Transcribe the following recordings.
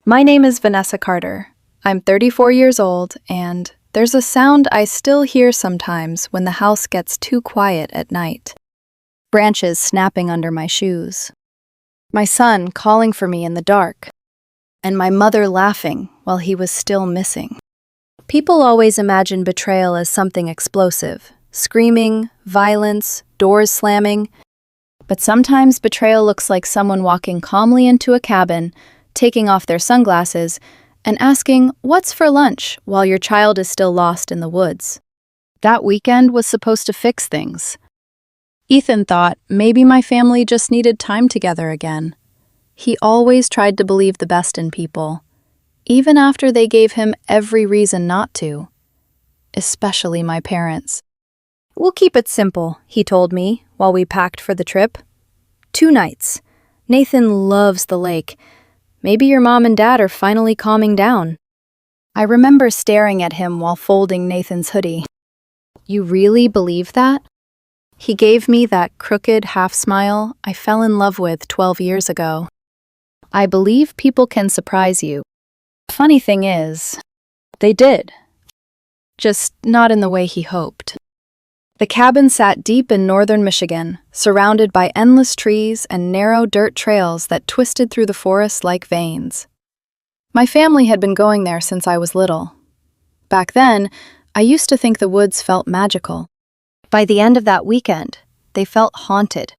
My name is Vanessa Carter. I'm 34 years old, and there's a sound I still hear sometimes when the house gets too quiet at night. Branches snapping under my shoes. My son calling for me in the dark. And my mother laughing while he was still missing. People always imagine betrayal as something explosive. Screaming, violence, doors slamming. But sometimes betrayal looks like someone walking calmly into a cabin, taking off their sunglasses, and asking, "What's for lunch?" while your child is still lost in the woods. That weekend was supposed to fix things. Ethan thought maybe my family just needed time together again. He always tried to believe the best in people, even after they gave him every reason not to, especially my parents. "We'll keep it simple," he told me while we packed for the trip. 2 nights. Nathan loves the lake. Maybe your mom and dad are finally calming down. I remember staring at him while folding Nathan's hoodie. "You really believe that?" He gave me that crooked half smile I fell in love with 12 years ago. I believe people can surprise you. Funny thing is, they did. Just not in the way he hoped. The cabin sat deep in northern Michigan, surrounded by endless trees and narrow dirt trails that twisted through the forest like veins. My family had been going there since I was little. Back then, I used to think the woods felt magical. By the end of that weekend, they felt haunted.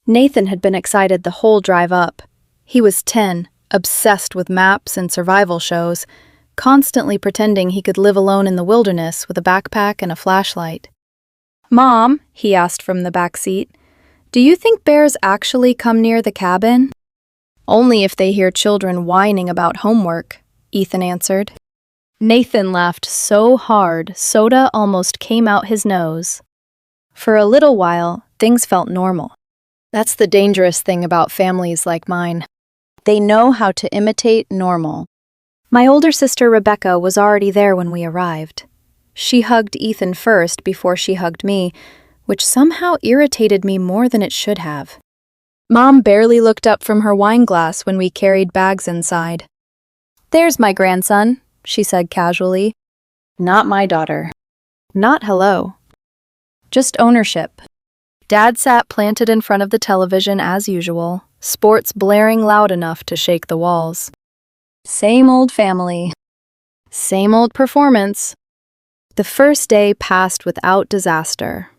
Nathan had been excited the whole drive up. He was 10, obsessed with maps and survival shows, constantly pretending he could live alone in the wilderness with a backpack and a flashlight. "Mom," he asked from the back seat, "do you think bears actually come near the cabin?" "Only if they hear children whining about homework," Ethan answered. Nathan laughed so hard, soda almost came out his nose. For a little while, things felt normal. That's the dangerous thing about families like mine. They know how to imitate normal. My older sister Rebecca was already there when we arrived. She hugged Ethan first before she hugged me, which somehow irritated me more than it should have. Mom barely looked up from her wine glass when we carried bags inside. "There's my grandson," she said casually. Not my daughter. Not hello. Just ownership. Dad sat planted in front of the television as usual, sports blaring loud enough to shake the walls. Same old family. Same old performance. The first day passed without disaster.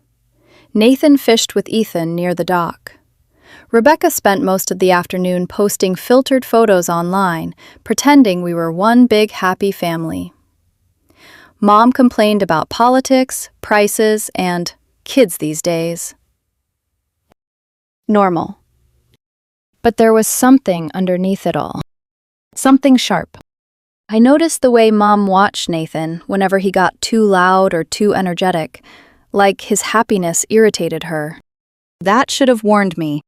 Nathan fished with Ethan near the dock. Rebecca spent most of the afternoon posting filtered photos online, pretending we were one big happy family. Mom complained about politics, prices, and kids these days. Normal. But there was something underneath it all. Something sharp. I noticed the way Mom watched Nathan whenever he got too loud or too energetic, like his happiness irritated her. That should have warned me.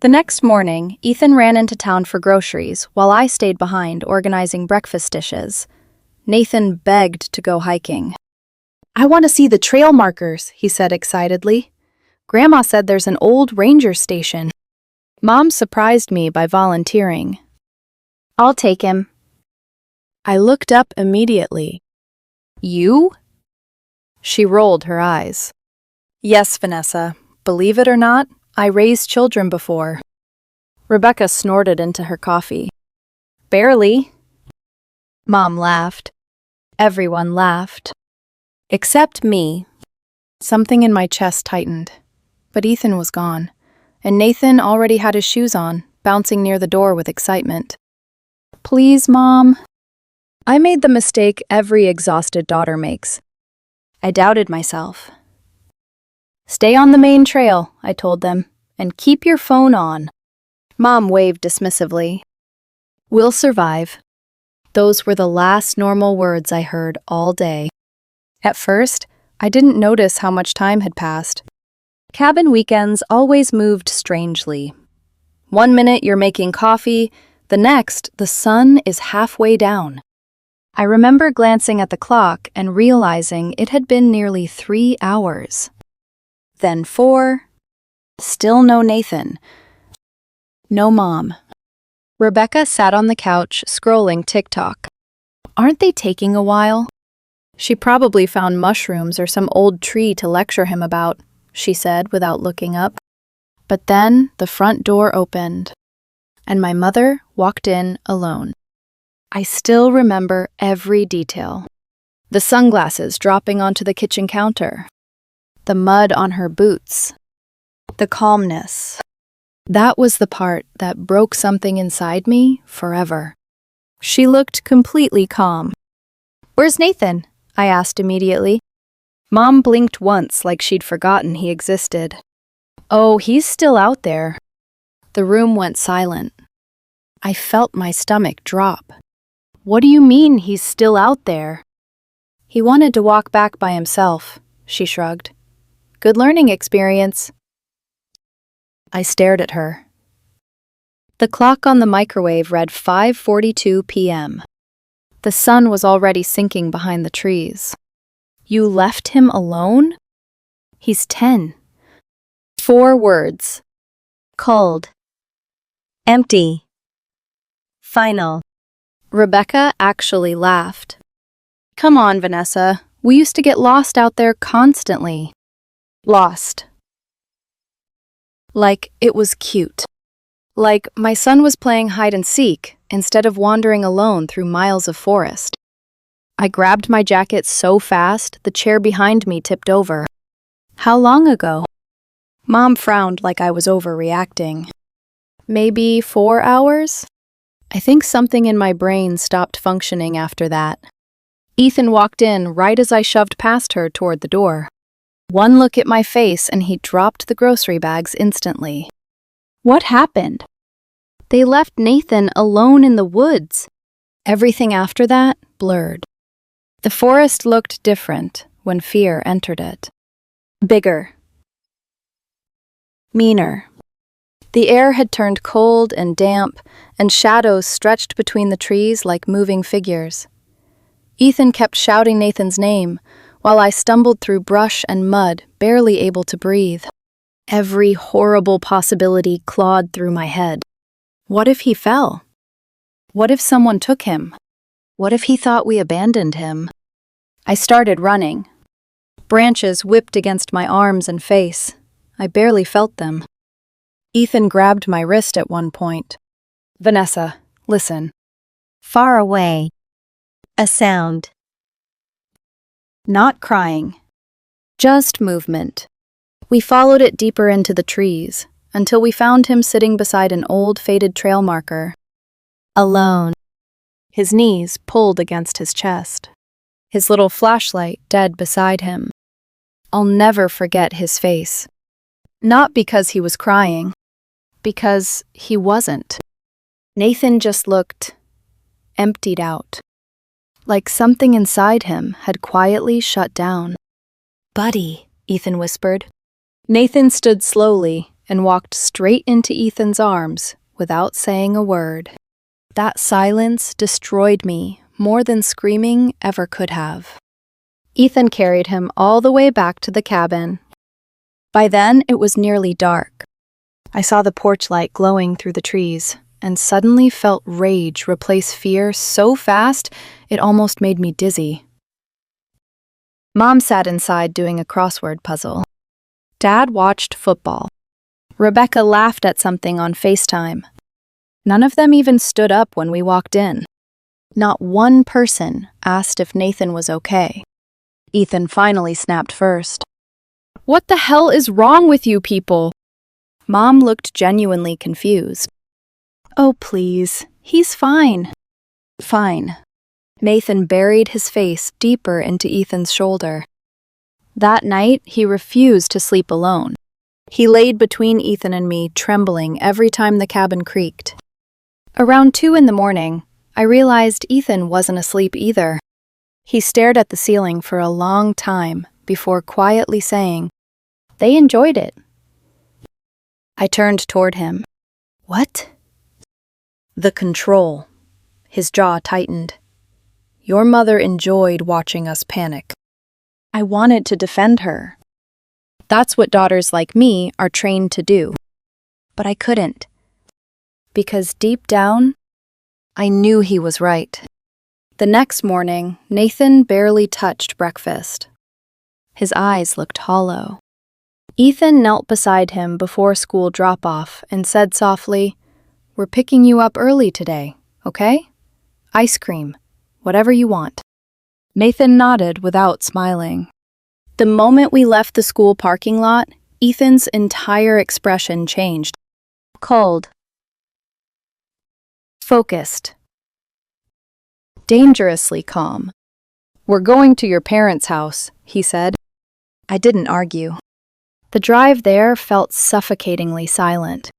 The next morning, Ethan ran into town for groceries while I stayed behind organizing breakfast dishes. Nathan begged to go hiking. "I want to see the trail markers," he said excitedly. "Grandma said there's an old ranger station." Mom surprised me by volunteering. "I'll take him." I looked up immediately. "You?" She rolled her eyes. "Yes, Vanessa. Believe it or not, I raised children before." Rebecca snorted into her coffee. "Barely." Mom laughed. Everyone laughed. Except me. Something in my chest tightened. But Ethan was gone, and Nathan already had his shoes on, bouncing near the door with excitement. "Please, Mom." I made the mistake every exhausted daughter makes. I doubted myself. "Stay on the main trail," I told them, "and keep your phone on." Mom waved dismissively. "We'll survive." Those were the last normal words I heard all day. At first, I didn't notice how much time had passed. Cabin weekends always moved strangely. One minute you're making coffee, the next the sun is halfway down. I remember glancing at the clock and realizing it had been nearly 3 hours. Then 4. Still no Nathan. No Mom. Rebecca sat on the couch, scrolling TikTok. Aren't they taking a while? She probably found mushrooms or some old tree to lecture him about, she said without looking up. But then the front door opened, and my mother walked in alone. I still remember every detail. The sunglasses dropping onto the kitchen counter, the mud on her boots, the calmness. That was the part that broke something inside me forever. She looked completely calm. "Where's Nathan?" I asked immediately. Mom blinked once like she'd forgotten he existed. "Oh, he's still out there." The room went silent. I felt my stomach drop. "What do you mean he's still out there?" "He wanted to walk back by himself," she shrugged. "Good learning experience." I stared at her. The clock on the microwave read 5:42 p.m. The sun was already sinking behind the trees. "You left him alone?" "He's 10. 4 words. Cold. Empty. Final." Rebecca actually laughed. "Come on, Vanessa. We used to get lost out there constantly." Lost. Like it was cute. Like my son was playing hide and seek instead of wandering alone through miles of forest. I grabbed my jacket so fast, the chair behind me tipped over. "How long ago?" Mom frowned like I was overreacting. "Maybe 4 hours?" I think something in my brain stopped functioning after that. Ethan walked in right as I shoved past her toward the door. One look at my face and he dropped the grocery bags instantly. "What happened?" "They left Nathan alone in the woods." Everything after that blurred. The forest looked different when fear entered it. Bigger. Meaner. The air had turned cold and damp, and shadows stretched between the trees like moving figures. Ethan kept shouting Nathan's name, while I stumbled through brush and mud, barely able to breathe. Every horrible possibility clawed through my head. What if he fell? What if someone took him? What if he thought we abandoned him? I started running. Branches whipped against my arms and face. I barely felt them. Ethan grabbed my wrist at one point. "Vanessa, listen." Far away. A sound. Not crying. Just movement. We followed it deeper into the trees, until we found him sitting beside an old faded trail marker. Alone. His knees pulled against his chest. His little flashlight dead beside him. I'll never forget his face. Not because he was crying. Because he wasn't. Nathan just looked emptied out. Like something inside him had quietly shut down. "Buddy," Ethan whispered. Nathan stood slowly and walked straight into Ethan's arms without saying a word. That silence destroyed me more than screaming ever could have. Ethan carried him all the way back to the cabin. By then, it was nearly dark. I saw the porch light glowing through the trees, and suddenly felt rage replace fear so fast it almost made me dizzy. Mom sat inside doing a crossword puzzle. Dad watched football. Rebecca laughed at something on FaceTime. None of them even stood up when we walked in. Not one person asked if Nathan was okay. Ethan finally snapped first. "What the hell is wrong with you people?" Mom looked genuinely confused. "Oh, please, he's fine." "Fine." Nathan buried his face deeper into Ethan's shoulder. That night, he refused to sleep alone. He laid between Ethan and me, trembling every time the cabin creaked. Around 2 in the morning, I realized Ethan wasn't asleep either. He stared at the ceiling for a long time before quietly saying, "They enjoyed it." I turned toward him. "What?" "The control." His jaw tightened. "Your mother enjoyed watching us panic." I wanted to defend her. That's what daughters like me are trained to do. But I couldn't. because deep down, I knew he was right. The next morning, Nathan barely touched breakfast. His eyes looked hollow. Ethan knelt beside him before school drop-off and said softly, "We're picking you up early today, okay? Ice cream, whatever you want." Nathan nodded without smiling. The moment we left the school parking lot, Ethan's entire expression changed. Cold. Focused. Dangerously calm. "We're going to your parents' house," he said. I didn't argue. The drive there felt suffocatingly silent.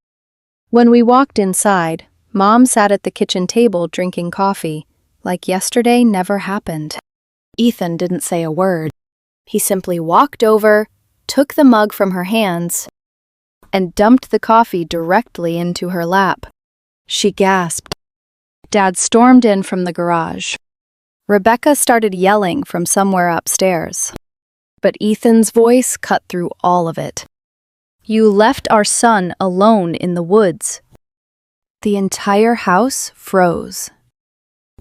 When we walked inside, Mom sat at the kitchen table drinking coffee, like yesterday never happened. Ethan didn't say a word. He simply walked over, took the mug from her hands, and dumped the coffee directly into her lap. She gasped. Dad stormed in from the garage. Rebecca started yelling from somewhere upstairs. But Ethan's voice cut through all of it. "You left our son alone in the woods." The entire house froze.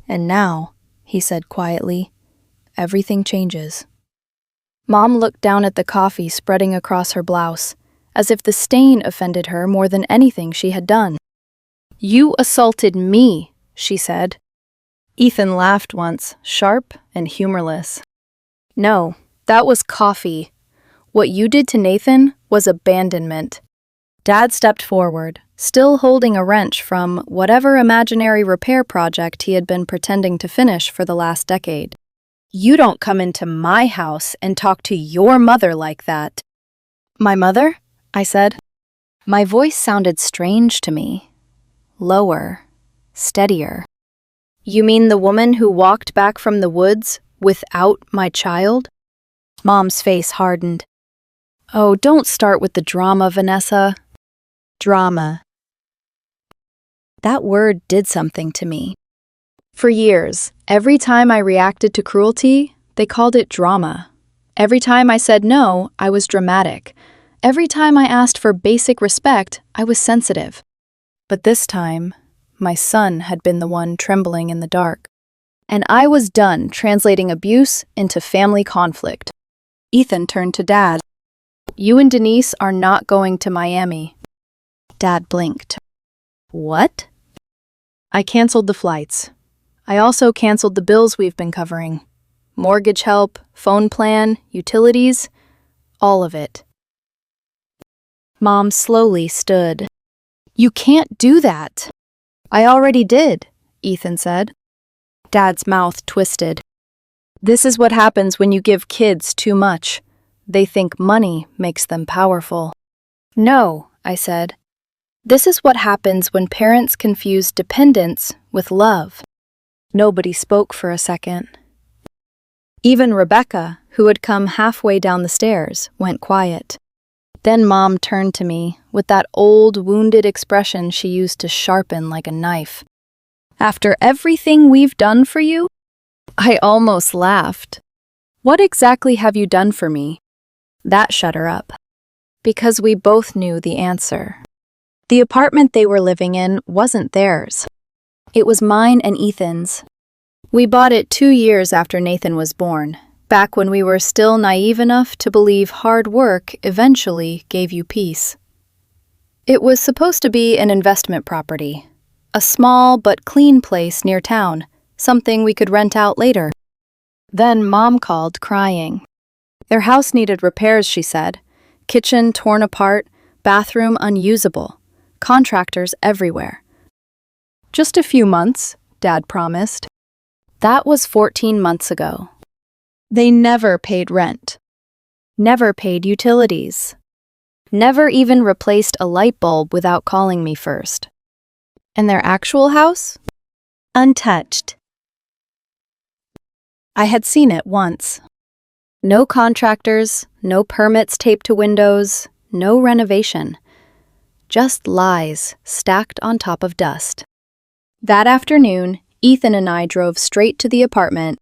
"And now," he said quietly, "everything changes." Mom looked down at the coffee spreading across her blouse, as if the stain offended her more than anything she had done. "You assaulted me," she said. Ethan laughed once, sharp and humorless. "No, that was coffee. What you did to Nathan was abandonment." Dad stepped forward, still holding a wrench from whatever imaginary repair project he had been pretending to finish for the last decade. "You don't come into my house and talk to your mother like that." "My mother?" I said. My voice sounded strange to me. Lower, steadier. "You mean the woman who walked back from the woods without my child?" Mom's face hardened. "Oh, don't start with the drama, Vanessa." Drama. That word did something to me. For years, every time I reacted to cruelty, they called it drama. Every time I said no, I was dramatic. Every time I asked for basic respect, I was sensitive. But this time, my son had been the one trembling in the dark. And I was done translating abuse into family conflict. Ethan turned to Dad. "You and Denise are not going to Miami." Dad blinked. "What?" "I canceled the flights. I also canceled the bills we've been covering. Mortgage help, phone plan, utilities, all of it." Mom slowly stood. "You can't do that." "I already did," Ethan said. Dad's mouth twisted. "This is what happens when you give kids too much. They think money makes them powerful." "No," I said. "This is what happens when parents confuse dependence with love." Nobody spoke for a second. Even Rebecca, who had come halfway down the stairs, went quiet. Then Mom turned to me with that old, wounded expression she used to sharpen like a knife. "After everything we've done for you?" I almost laughed. "What exactly have you done for me?" That shut her up. Because we both knew the answer. The apartment they were living in wasn't theirs. It was mine and Ethan's. We bought it 2 years after Nathan was born, back when we were still naive enough to believe hard work eventually gave you peace. It was supposed to be an investment property, a small but clean place near town, something we could rent out later. Then Mom called, crying. Their house needed repairs, she said. Kitchen torn apart, bathroom unusable, contractors everywhere. "Just a few months," Dad promised. That was 14 months ago. They never paid rent. Never paid utilities. Never even replaced a light bulb without calling me first. And their actual house? Untouched. I had seen it once. No contractors, no permits taped to windows, no renovation. Just lies stacked on top of dust. That afternoon, Ethan and I drove straight to the apartment.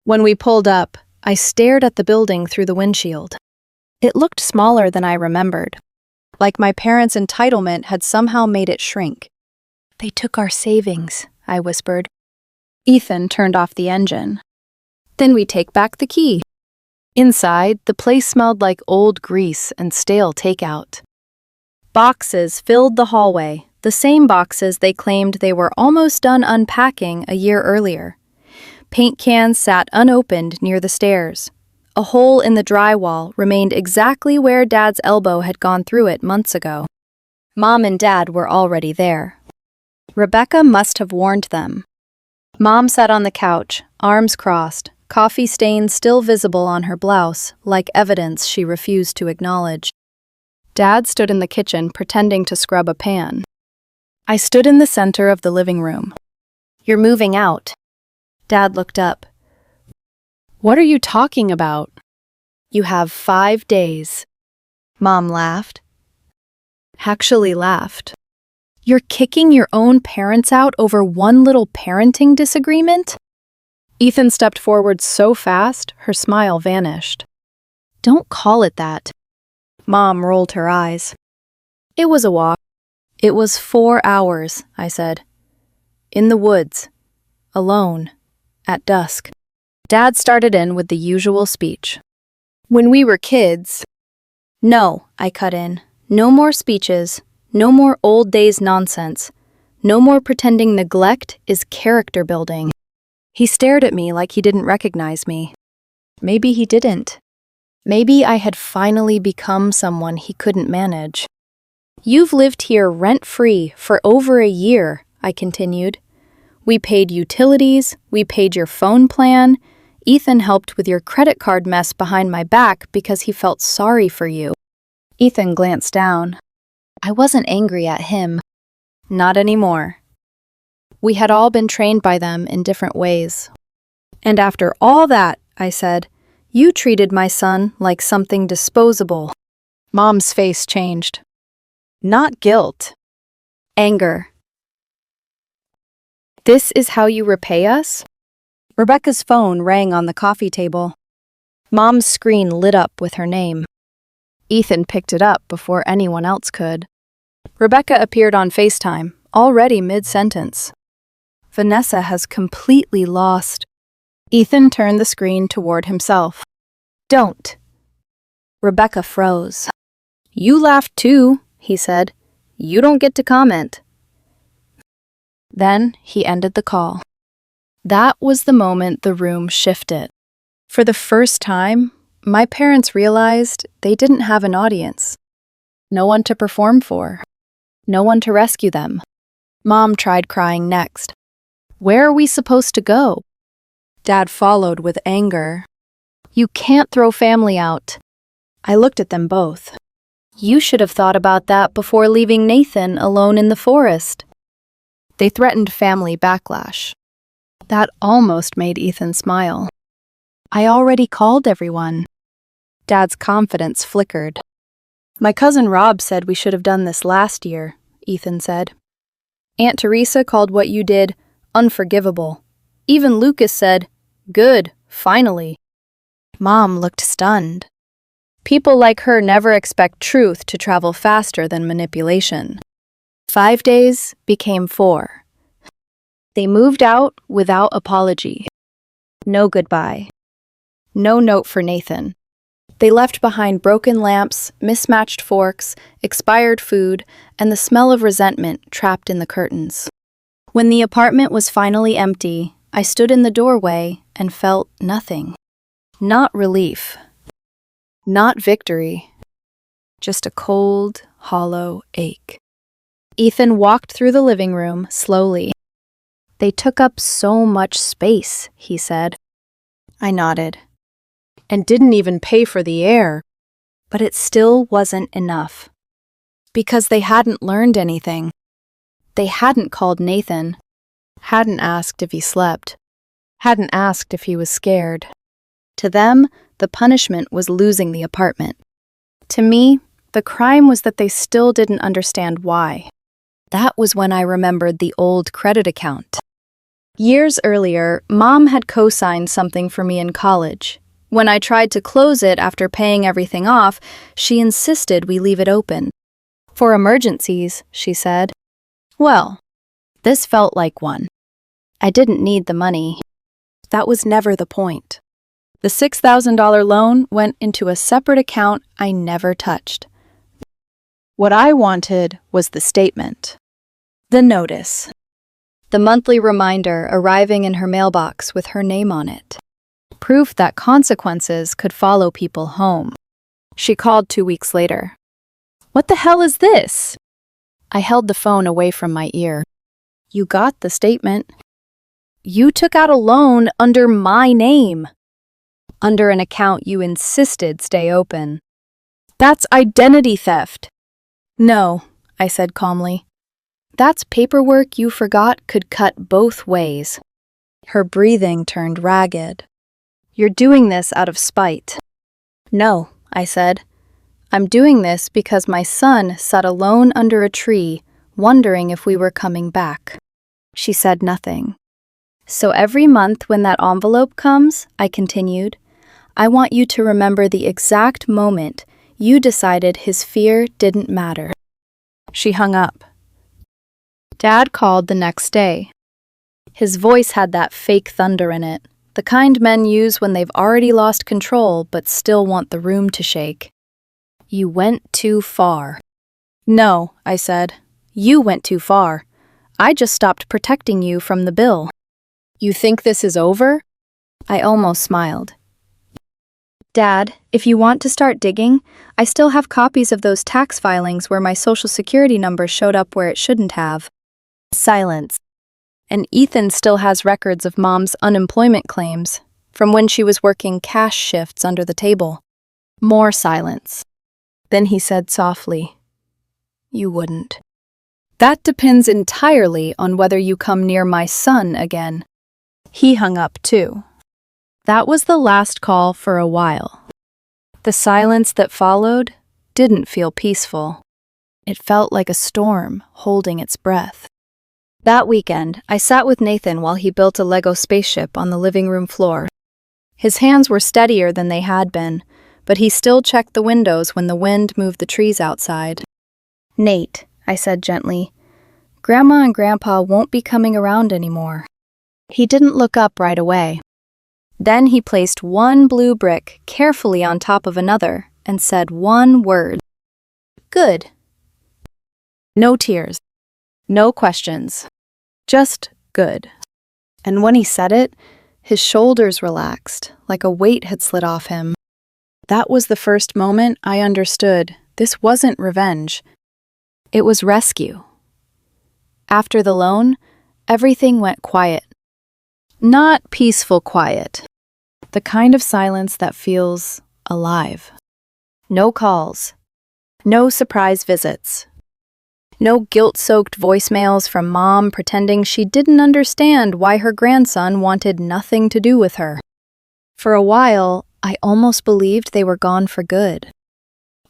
When we pulled up, I stared at the building through the windshield. It looked smaller than I remembered, like my parents' entitlement had somehow made it shrink. They took our savings, I whispered. Ethan turned off the engine. Then we take back the key. Inside, the place smelled like old grease and stale takeout. Boxes filled the hallway, the same boxes they claimed they were almost done unpacking a year earlier. Paint cans sat unopened near the stairs. A hole in the drywall remained exactly where Dad's elbow had gone through it months ago. Mom and Dad were already there. Rebecca must have warned them. Mom sat on the couch, arms crossed, coffee stains still visible on her blouse, like evidence she refused to acknowledge. Dad stood in the kitchen pretending to scrub a pan. I stood in the center of the living room. "You're moving out." Dad looked up. "What are you talking about?" "You have 5 days." Mom laughed. Actually laughed. "You're kicking your own parents out over one little parenting disagreement?" Ethan stepped forward so fast, her smile vanished. "Don't call it that." Mom rolled her eyes. "It was a walk." "It was 4 hours," I said. "In the woods. Alone. At dusk." Dad started in with the usual speech. "When we were kids." "No," I cut in. "No more speeches. No more old days nonsense. No more pretending neglect is character building." He stared at me like he didn't recognize me. Maybe he didn't. Maybe I had finally become someone he couldn't manage. "You've lived here rent-free for over a year," I continued. "We paid utilities, we paid your phone plan. Ethan helped with your credit card mess behind my back because he felt sorry for you." Ethan glanced down. I wasn't angry at him. Not anymore. We had all been trained by them in different ways. "And after all that," I said, "you treated my son like something disposable." Mom's face changed. Not guilt. Anger. "This is how you repay us?" Rebecca's phone rang on the coffee table. Mom's screen lit up with her name. Ethan picked it up before anyone else could. Rebecca appeared on FaceTime, already mid-sentence. "Vanessa has completely lost." Ethan turned the screen toward himself. "Don't." Rebecca froze. "You laughed too," he said. "You don't get to comment." Then he ended the call. That was the moment the room shifted. For the first time, my parents realized they didn't have an audience. No one to perform for. No one to rescue them. Mom tried crying next. "Where are we supposed to go?" Dad followed with anger. "You can't throw family out." I looked at them both. "You should have thought about that before leaving Nathan alone in the forest." They threatened family backlash. That almost made Ethan smile. I already called everyone. Dad's confidence flickered. "My cousin Rob said we should have done this last year," Ethan said. "Aunt Teresa called what you did unforgivable. Even Lucas said, 'Good, finally.'" Mom looked stunned. People like her never expect truth to travel faster than manipulation. 5 days became 4. They moved out without apology. No goodbye. No note for Nathan. They left behind broken lamps, mismatched forks, expired food, and the smell of resentment trapped in the curtains. When the apartment was finally empty, I stood in the doorway and felt nothing. Not relief. Not victory. Just a cold, hollow ache. Ethan walked through the living room slowly. "They took up so much space," he said. I nodded. "And didn't even pay for the air." But it still wasn't enough. Because they hadn't learned anything. They hadn't called Nathan. Hadn't asked if he slept. Hadn't asked if he was scared. To them, the punishment was losing the apartment. To me, the crime was that they still didn't understand why. That was when I remembered the old credit account. Years earlier, Mom had co-signed something for me in college. When I tried to close it after paying everything off, she insisted we leave it open. "For emergencies," she said. Well, This felt like one. I didn't need the money. That was never the point. The $6,000 loan went into a separate account I never touched. What I wanted was the statement. The notice. The monthly reminder arriving in her mailbox with her name on it. Proof that consequences could follow people home. She called 2 weeks later. "What the hell is this?" I held the phone away from my ear. "You got the statement. You took out a loan under my name. Under an account you insisted stay open. That's identity theft." "No," I said calmly. "That's paperwork you forgot could cut both ways." Her breathing turned ragged. "You're doing this out of spite." "No," I said. "I'm doing this because my son sat alone under a tree, wondering if we were coming back." She said nothing. "So every month when that envelope comes," I continued, "I want you to remember the exact moment you decided his fear didn't matter." She hung up. Dad called the next day. His voice had that fake thunder in it, the kind men use when they've already lost control but still want the room to shake. "You went too far." "No," I said. "You went too far. I just stopped protecting you from the bill." "You think this is over?" I almost smiled. "Dad, if you want to start digging, I still have copies of those tax filings where my social security number showed up where it shouldn't have." Silence. "And Ethan still has records of Mom's unemployment claims from when she was working cash shifts under the table." More silence. Then he said softly, "You wouldn't." "That depends entirely on whether you come near my son again." He hung up too. That was the last call for a while. The silence that followed didn't feel peaceful. It felt like a storm holding its breath. That weekend, I sat with Nathan while he built a Lego spaceship on the living room floor. His hands were steadier than they had been, but he still checked the windows when the wind moved the trees outside. "Nate," I said gently, "Grandma and Grandpa won't be coming around anymore." He didn't look up right away. Then he placed one blue brick carefully on top of another and said one word. "Good." No tears. No questions. Just good. And when he said it, his shoulders relaxed, like a weight had slid off him. That was the first moment I understood this wasn't revenge. It was rescue. After the loan, everything went quiet. Not peaceful quiet. The kind of silence that feels alive. No calls. No surprise visits. No guilt-soaked voicemails from Mom pretending she didn't understand why her grandson wanted nothing to do with her. For a while, I almost believed they were gone for good.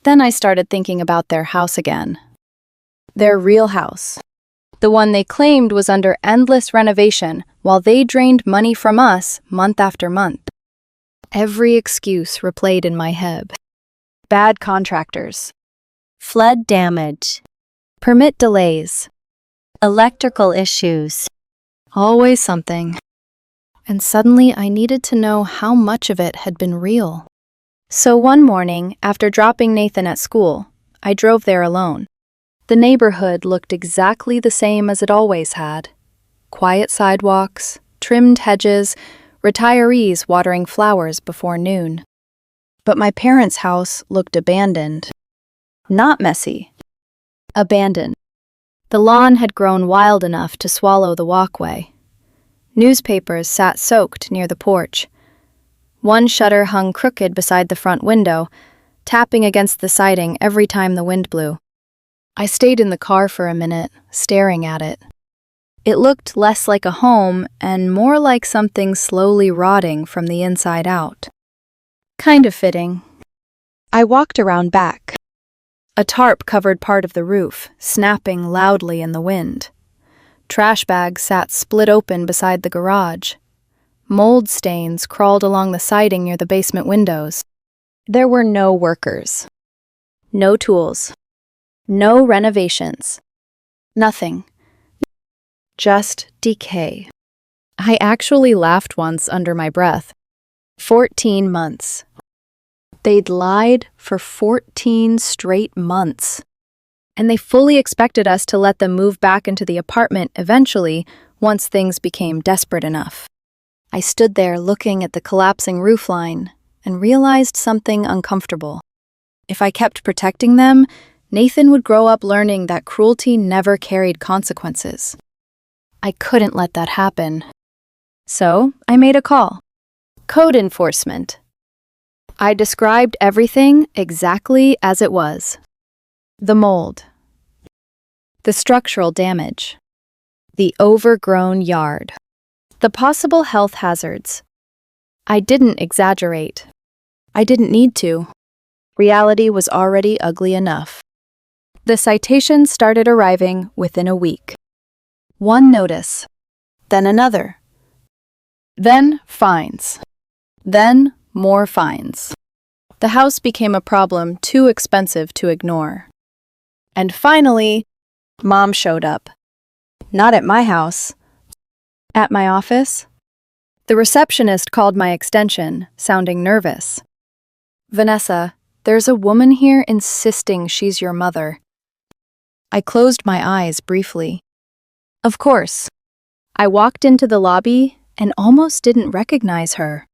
Then I started thinking about their house again. Their real house. The one they claimed was under endless renovation while they drained money from us month after month. Every excuse replayed in my head. Bad contractors. Flood damage. Permit delays. Electrical issues. Always something. And suddenly I needed to know how much of it had been real. So one morning, after dropping Nathan at school, I drove there alone. The neighborhood looked exactly the same as it always had. Quiet sidewalks, trimmed hedges, retirees watering flowers before noon. But my parents' house looked abandoned. Not messy. Abandoned. The lawn had grown wild enough to swallow the walkway. Newspapers sat soaked near the porch. One shutter hung crooked beside the front window, tapping against the siding every time the wind blew. I stayed in the car for a minute, staring at it. It looked less like a home and more like something slowly rotting from the inside out. Kind of fitting. I walked around back. A tarp covered part of the roof, snapping loudly in the wind. Trash bags sat split open beside the garage. Mold stains crawled along the siding near the basement windows. There were no workers. No tools. No renovations. Nothing. just decay. I actually laughed once under my breath. 14 months. They'd lied for 14 straight months. And they fully expected us to let them move back into the apartment eventually, once things became desperate enough. I stood there looking at the collapsing roofline and realized something uncomfortable. If I kept protecting them, Nathan would grow up learning that cruelty never carried consequences. I couldn't let that happen. So I made a call. Code enforcement. I described everything exactly as it was. The mold. The structural damage. The overgrown yard. The possible health hazards. I didn't exaggerate. I didn't need to. Reality was already ugly enough. The citations started arriving within a week. One notice, then another. Then fines. Then more fines. The house became a problem too expensive to ignore. And finally, Mom showed up. Not at my house. At my office. The receptionist called my extension, sounding nervous. Vanessa, there's a woman here insisting she's your mother. I closed my eyes briefly. Of course. I walked into the lobby and almost didn't recognize her.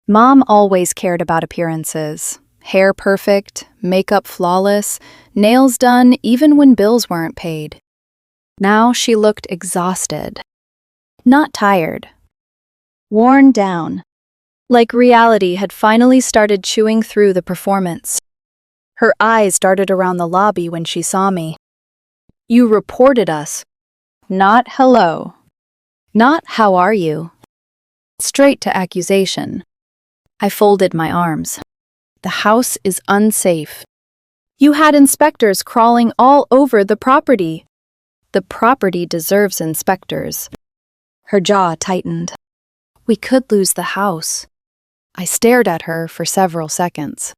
Mom always cared about appearances. Hair perfect, makeup flawless, nails done even when bills weren't paid. Now she looked exhausted. Not tired. Worn down. Like reality had finally started chewing through the performance. Her eyes darted around the lobby when she saw me. You reported us. Not hello. Not how are you. Straight to accusation. I folded my arms. The house is unsafe. You had inspectors crawling all over the property. The property deserves inspectors. Her jaw tightened. We could lose the house. I stared at her for several seconds.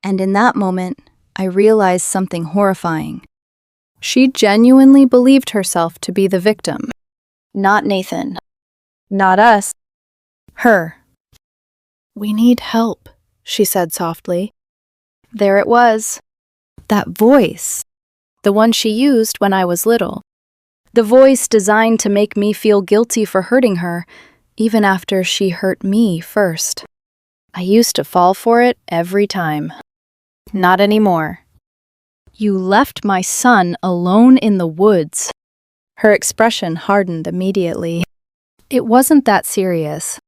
And in that moment, I realized something horrifying. She genuinely believed herself to be the victim. Not Nathan. Not us. Her. We need help, she said softly. There it was. That voice. The one she used when I was little. The voice designed to make me feel guilty for hurting her, even after she hurt me first. I used to fall for it every time. Not anymore. You left my son alone in the woods. Her expression hardened immediately. It wasn't that serious.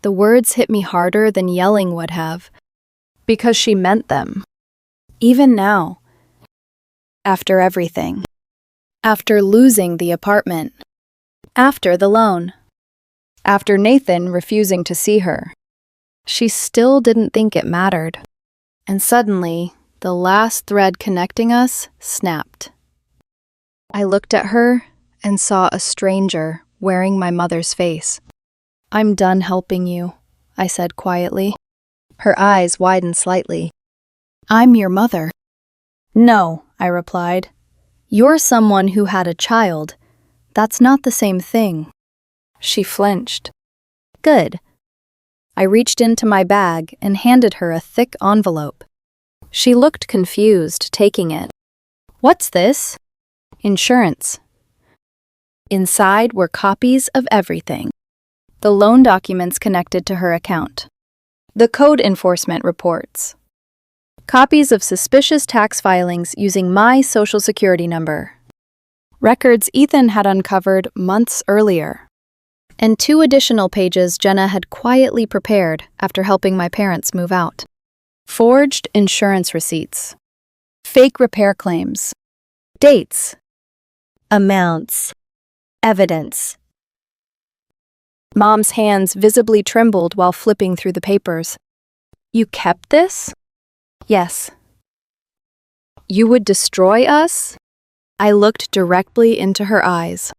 The words hit me harder than yelling would have, because she meant them. Even now. After everything. After losing the apartment. After the loan. After Nathan refusing to see her. She still didn't think it mattered. And suddenly, the last thread connecting us snapped. I looked at her and saw a stranger wearing my mother's face. I'm done helping you, I said quietly. Her eyes widened slightly. I'm your mother. No, I replied. You're someone who had a child. That's not the same thing. She flinched. Good. I reached into my bag and handed her a thick envelope. She looked confused, taking it. What's this? Insurance. Inside were copies of everything. The loan documents connected to her account. The code enforcement reports. Copies of suspicious tax filings using my social security number. Records Ethan had uncovered months earlier. And 2 additional pages Jenna had quietly prepared after helping my parents move out. Forged insurance receipts. Fake repair claims. Dates. Amounts. Evidence. Mom's hands visibly trembled while flipping through the papers. You kept this? Yes. You would destroy us? I looked directly into her eyes.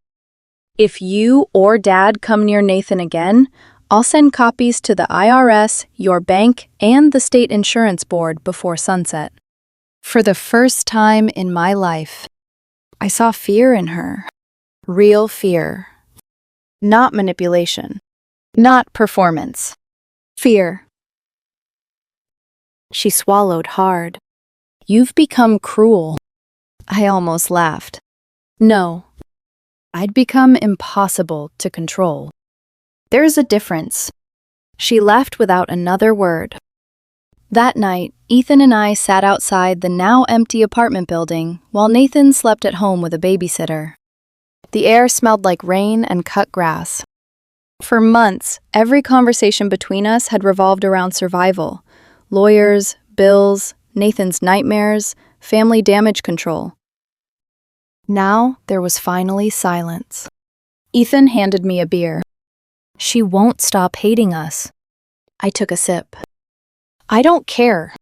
If you or Dad come near Nathan again, I'll send copies to the IRS, your bank, and the state insurance board before sunset. For the first time in my life, I saw fear in her. Real fear. Not manipulation. Not performance. Fear. She swallowed hard. You've become cruel. I almost laughed. No. I'd become impossible to control. There's a difference. She left without another word. That night, Ethan and I sat outside the now empty apartment building while Nathan slept at home with a babysitter. The air smelled like rain and cut grass. For months, every conversation between us had revolved around survival. Lawyers, bills, Nathan's nightmares, family damage control. Now there was finally silence. Ethan handed me a beer. She won't stop hating us. I took a sip. I don't care.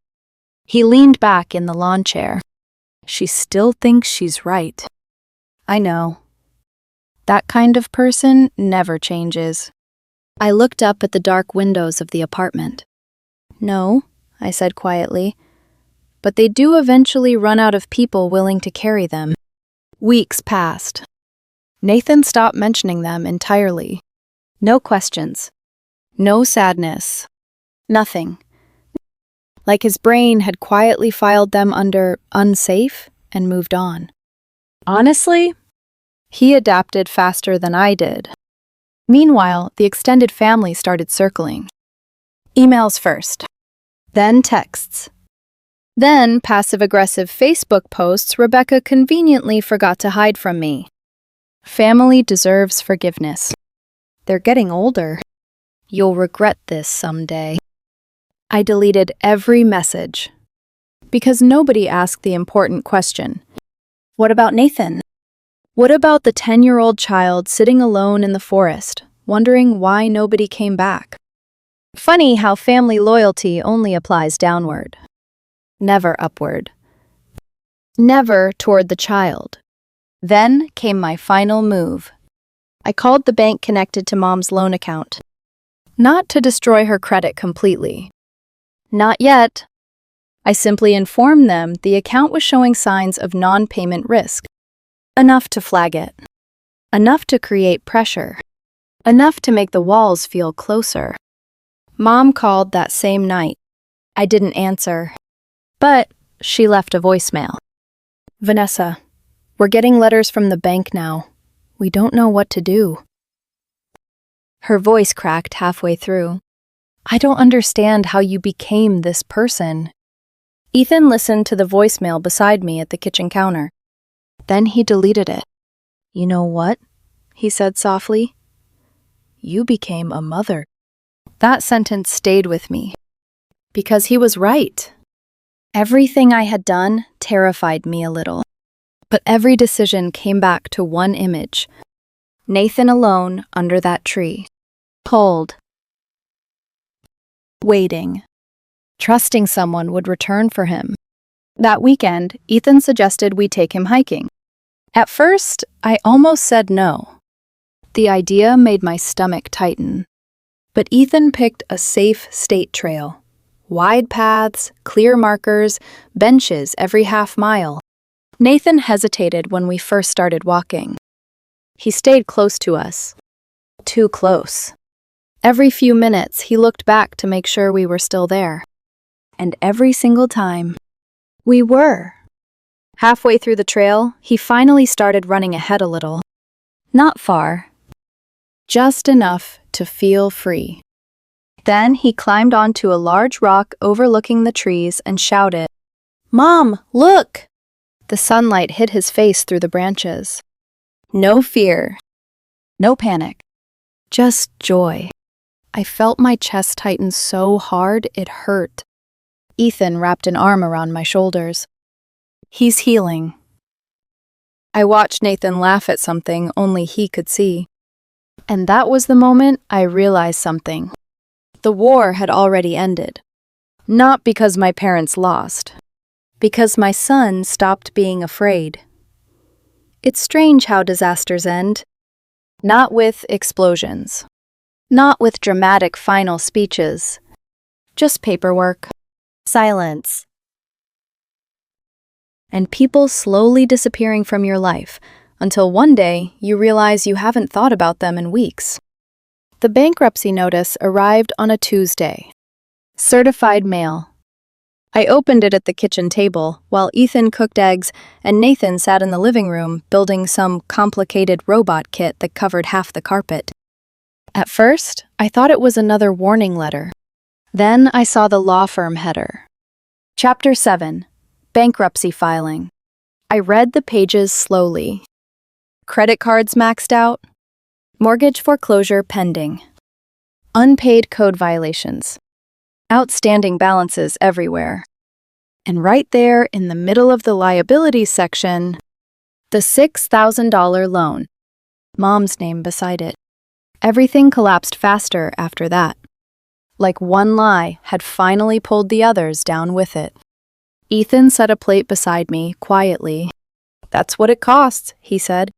He leaned back in the lawn chair. She still thinks she's right. I know. That kind of person never changes. I looked up at the dark windows of the apartment. No, I said quietly, but they do eventually run out of people willing to carry them. Weeks passed. Nathan stopped mentioning them entirely. No questions. No sadness. Nothing. Like his brain had quietly filed them under unsafe and moved on. Honestly, he adapted faster than I did. Meanwhile, the extended family started circling. Emails first, then texts. Then passive-aggressive Facebook posts Rebecca conveniently forgot to hide from me. Family deserves forgiveness. They're getting older. You'll regret this someday. I deleted every message. Because nobody asked the important question. What about Nathan? What about the 10-year-old child sitting alone in the forest, wondering why nobody came back? Funny how family loyalty only applies downward. Never upward. Never toward the child. Then came my final move. I called the bank connected to Mom's loan account. Not to destroy her credit completely. Not yet. I simply informed them the account was showing signs of non-payment risk. Enough to flag it. Enough to create pressure. Enough to make the walls feel closer. Mom called that same night. I didn't answer. But she left a voicemail. Vanessa, we're getting letters from the bank now. We don't know what to do. Her voice cracked halfway through. I don't understand how you became this person. Ethan listened to the voicemail beside me at the kitchen counter. Then he deleted it. You know what? He said softly. You became a mother. That sentence stayed with me. Because he was right. Everything I had done terrified me a little. But every decision came back to one image. Nathan alone under that tree. Cold. Waiting. Trusting someone would return for him. That weekend, Ethan suggested we take him hiking. At first, I almost said no. The idea made my stomach tighten. But Ethan picked a safe state trail. Wide paths, clear markers, benches every half mile. Nathan hesitated when we first started walking. He stayed close to us. Too close. Every few minutes, he looked back to make sure we were still there. And every single time, we were. Halfway through the trail, he finally started running ahead a little. Not far. Just enough to feel free. Then he climbed onto a large rock overlooking the trees and shouted, Mom, look! The sunlight hit his face through the branches. No fear. No panic. Just joy. I felt my chest tighten so hard it hurt. Ethan wrapped an arm around my shoulders. He's healing. I watched Nathan laugh at something only he could see. And that was the moment I realized something. The war had already ended. Not because my parents lost. Because my son stopped being afraid. It's strange how disasters end. Not with explosions. Not with dramatic final speeches. Just paperwork. Silence. And people slowly disappearing from your life until one day you realize you haven't thought about them in weeks. The bankruptcy notice arrived on a Tuesday. Certified mail. I opened it at the kitchen table while Ethan cooked eggs and Nathan sat in the living room building some complicated robot kit that covered half the carpet. At first, I thought it was another warning letter. Then I saw the law firm header. Chapter 7. Bankruptcy Filing. I read the pages slowly. Credit cards maxed out. Mortgage foreclosure pending. Unpaid code violations. Outstanding balances everywhere. And right there in the middle of the liabilities section, the $6,000 loan. Mom's name beside it. Everything collapsed faster after that. Like one lie had finally pulled the others down with it. Ethan set a plate beside me, quietly. "That's what it costs," he said.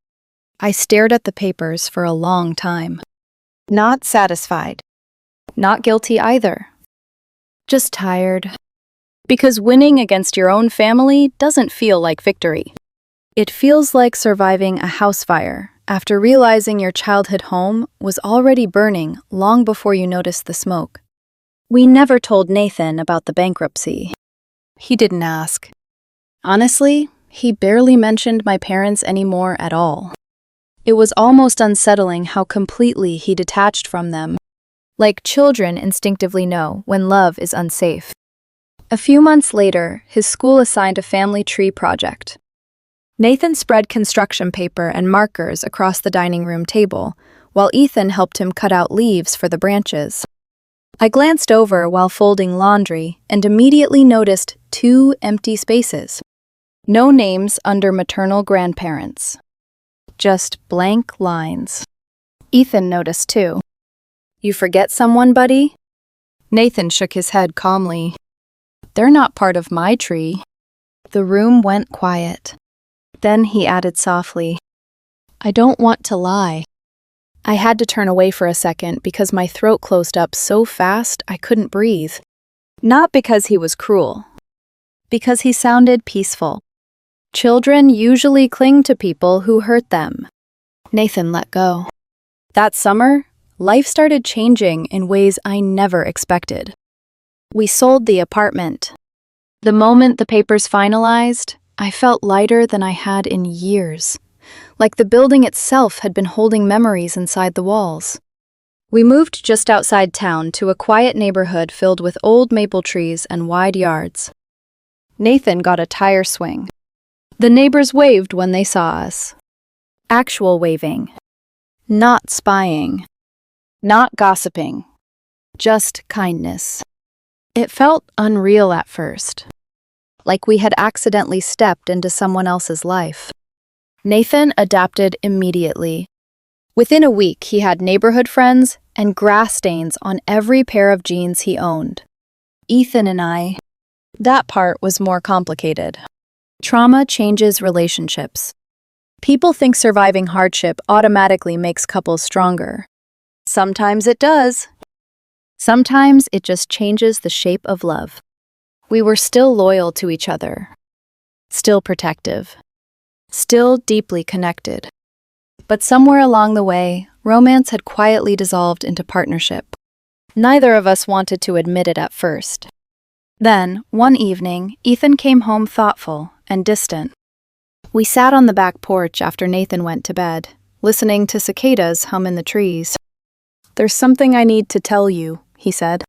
I stared at the papers for a long time. Not satisfied. Not guilty either. Just tired. Because winning against your own family doesn't feel like victory. It feels like surviving a house fire after realizing your childhood home was already burning long before you noticed the smoke. We never told Nathan about the bankruptcy. He didn't ask. Honestly, he barely mentioned my parents anymore at all. It was almost unsettling how completely he detached from them. Like children instinctively know when love is unsafe. A few months later, his school assigned a family tree project. Nathan spread construction paper and markers across the dining room table, while Ethan helped him cut out leaves for the branches. I glanced over while folding laundry and immediately noticed 2 empty spaces. No names under maternal grandparents. Just blank lines. Ethan noticed too. "You forget someone, buddy?" Nathan shook his head calmly. "They're not part of my tree." The room went quiet. Then he added softly, "I don't want to lie." I had to turn away for a second because my throat closed up so fast I couldn't breathe. Not because he was cruel. Because he sounded peaceful. Children usually cling to people who hurt them. Nathan let go. That summer, life started changing in ways I never expected. We sold the apartment. The moment the papers finalized, I felt lighter than I had in years. Like the building itself had been holding memories inside the walls. We moved just outside town to a quiet neighborhood filled with old maple trees and wide yards. Nathan got a tire swing. The neighbors waved when they saw us. Actual waving. Not spying. Not gossiping. Just kindness. It felt unreal at first. Like we had accidentally stepped into someone else's life. Nathan adapted immediately. Within a week, he had neighborhood friends and grass stains on every pair of jeans he owned. Ethan and I, that part was more complicated. Trauma changes relationships. People think surviving hardship automatically makes couples stronger. Sometimes it does. Sometimes it just changes the shape of love. We were still loyal to each other. Still protective. Still deeply connected. But somewhere along the way, romance had quietly dissolved into partnership. Neither of us wanted to admit it at first. Then, one evening, Ethan came home thoughtful and distant. We sat on the back porch after Nathan went to bed, listening to cicadas hum in the trees. "There's something I need to tell you," he said.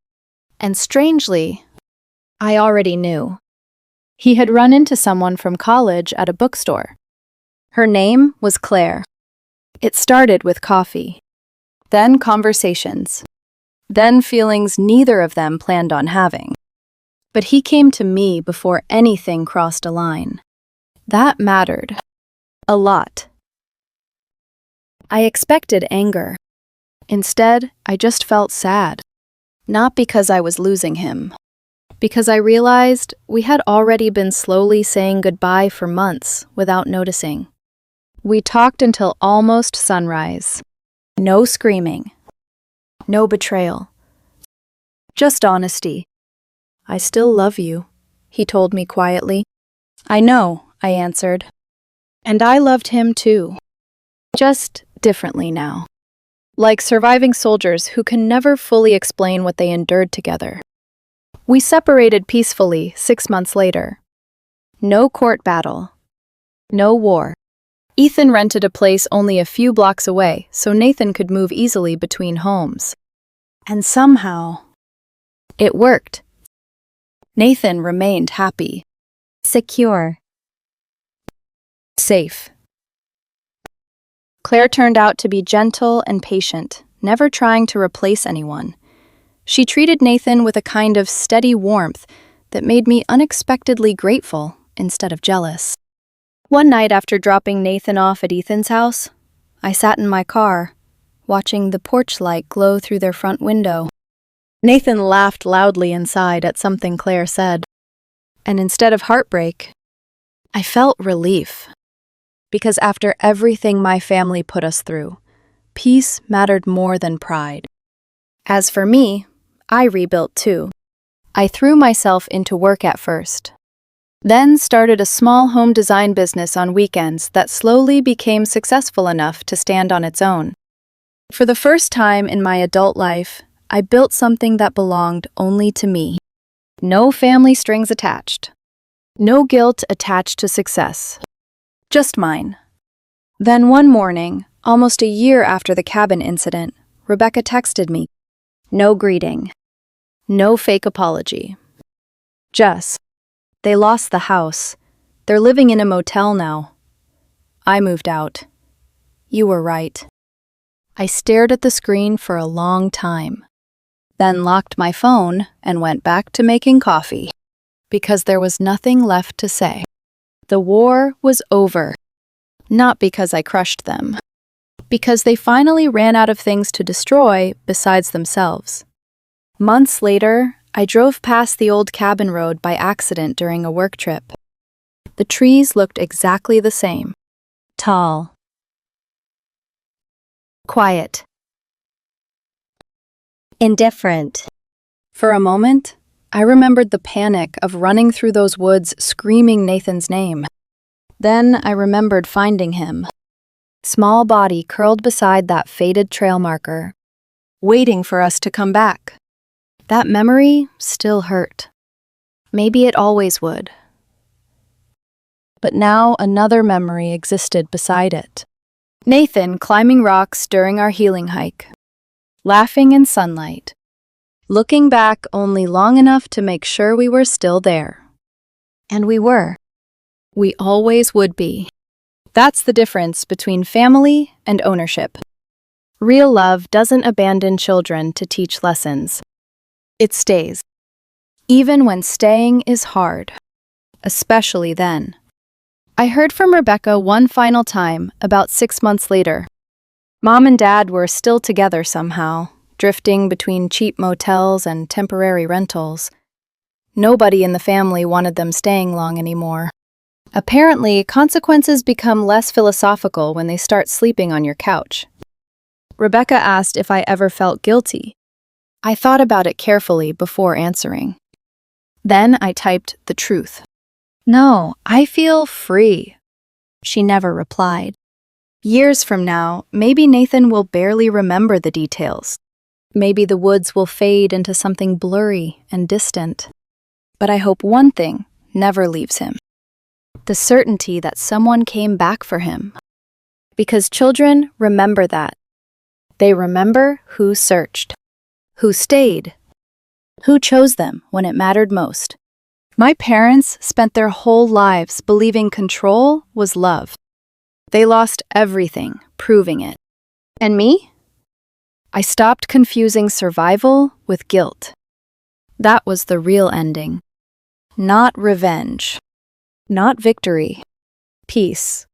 And strangely, I already knew. He had run into someone from college at a bookstore. Her name was Claire. It started with coffee. Then conversations. Then feelings neither of them planned on having. But he came to me before anything crossed a line. That mattered. A lot. I expected anger. Instead, I just felt sad. Not because I was losing him. Because I realized we had already been slowly saying goodbye for months without noticing. We talked until almost sunrise. No screaming. No betrayal. Just honesty. "I still love you," he told me quietly. "I know," I answered. And I loved him too. just differently now. Like surviving soldiers who can never fully explain what they endured together. We separated peacefully 6 months later. No court battle. No war. Ethan rented a place only a few blocks away so Nathan could move easily between homes. And somehow, it worked. Nathan remained happy. Secure. Safe. Claire turned out to be gentle and patient, never trying to replace anyone. She treated Nathan with a kind of steady warmth that made me unexpectedly grateful instead of jealous. One night after dropping Nathan off at Ethan's house, I sat in my car, watching the porch light glow through their front window. Nathan laughed loudly inside at something Claire said. And instead of heartbreak, I felt relief. Because after everything my family put us through, peace mattered more than pride. As for me, I rebuilt too. I threw myself into work at first. Then started a small home design business on weekends that slowly became successful enough to stand on its own. For the first time in my adult life, I built something that belonged only to me. No family strings attached. No guilt attached to success. Just mine. Then one morning, almost a year after the cabin incident, Rebecca texted me. No greeting. No fake apology. Just, they lost the house. They're living in a motel now. I moved out. You were right. I stared at the screen for a long time, then locked my phone and went back to making coffee, because there was nothing left to say. The war was over. Not because I crushed them, because they finally ran out of things to destroy besides themselves. Months later, I drove past the old cabin road by accident during a work trip. The trees looked exactly the same. Tall. Quiet. Indifferent. For a moment, I remembered the panic of running through those woods screaming Nathan's name. Then I remembered finding him. Small body curled beside that faded trail marker, waiting for us to come back. That memory still hurt. Maybe it always would. But now another memory existed beside it. Nathan climbing rocks during our healing hike, laughing in sunlight, looking back only long enough to make sure we were still there. And we were. We always would be. That's the difference between family and ownership. Real love doesn't abandon children to teach lessons. It stays. Even when staying is hard. Especially then. I heard from Rebecca one final time about 6 months later. Mom and Dad were still together somehow, drifting between cheap motels and temporary rentals. Nobody in the family wanted them staying long anymore. Apparently, consequences become less philosophical when they start sleeping on your couch. Rebecca asked if I ever felt guilty. I thought about it carefully before answering. Then I typed the truth. No, I feel free. She never replied. Years from now, maybe Nathan will barely remember the details. Maybe the woods will fade into something blurry and distant. But I hope one thing never leaves him. The certainty that someone came back for him. Because children remember that. They remember who searched, who stayed, who chose them when it mattered most. My parents spent their whole lives believing control was love. They lost everything, proving it. And me? I stopped confusing survival with guilt. That was the real ending. Not revenge. Not victory. Peace.